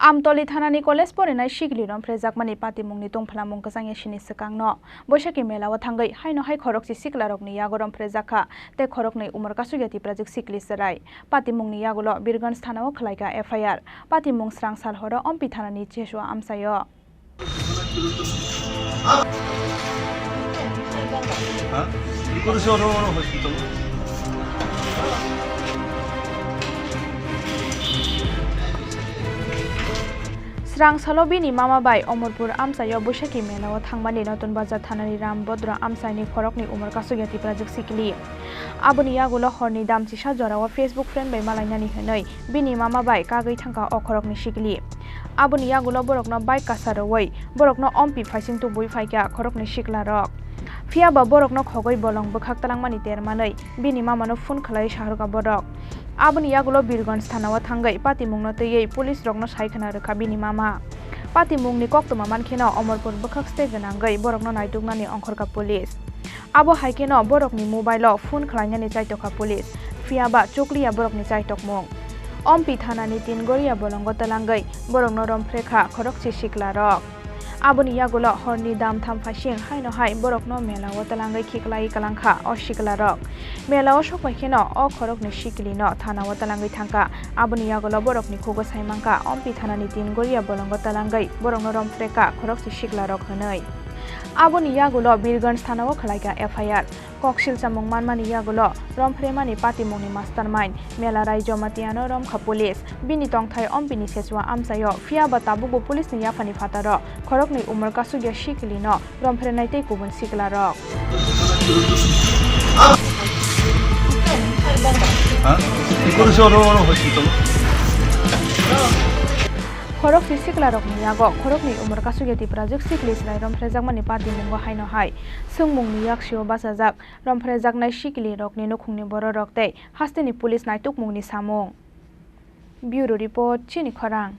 Amtoli thanani college porinai Siklirok Rompherejakha mani pati mungni tongphla mung kasangya Chini sakangno Buishakhi Melao Thangwi haino hai Khorokchi Siklirok ni yago Rompherejakha te Khoroknwi Omar Kasukya Tiprajwk Siklisarai pati mungni yagulo Birganj thanao khlaika FIR pati mung srang salhoro ompi thanani cheswa amsayo Srang salobini mama bai Omorpur amsayo Buishakhi Melao Thangmani notun bazar thanani Rambodra amsaini Khoroknwi Omar Kasukya Tiprajwk Sikli aboni yagulo horni damchi sajarawa Facebook friend bai malainani hinai bini mama bai kagui thangka o Khoroknwi Sikli aboni yagulo borokno bike kasarowai borokno ompi phaising tu bui phaikya Khoroknwi Siklirok Fiaba borokno khogoi bolong bukhak talangmani termanai bini mamano phone khlai shaharuka borok aboni yagulo Birganj thanao thangai pati mungno tei police rokno saikhana rokha bini mama pati mungni koktoma mankheno Omorpur bukhak state ganangai borokno naituknani ongkhorka police abo haikeno borokni mobile phone khlainani chaitoka police fiaba chokliya borokni chaitokmung ompi thanani tingoria bolongo talangai borokno Rompherejakha Khorokchi Siklirok aboni yagulo horni dam tham phasing haino hai borokno Melao talangai khiklai kalangkha o Siklirok Melao sokpaikeno o Khoroknwi Siklino thanao talangai thangka aboni yagulo borokni khugo saimangka ompi thanani tingoria bolongo talangai borokno Rompherejakha Khorokchi Siklirok honai aboni yagulo Birganj thanao khlaika FIR koksil chamung manmani yagulo Rompheremani pati mungni mastermind mela raijo matiano romkha police bini tongthai ompini seswa amsayo fiaba tabubo police ni yafani phataro Khoroknwi Omar Kasukya Siklino Rompherenai tei kubun Siklirok Khorokchi Siklirok ni yago Khoroknwi Omar Kasukya Tiprajwk Siklisarai Rompherejakha mani pati mungo haino hai sungmungni yaksio basajak Rompherejakha nai Siklirok ni nukhungni bororok tei hasteni police naitukmungni samung Bureau Report Chini Khorang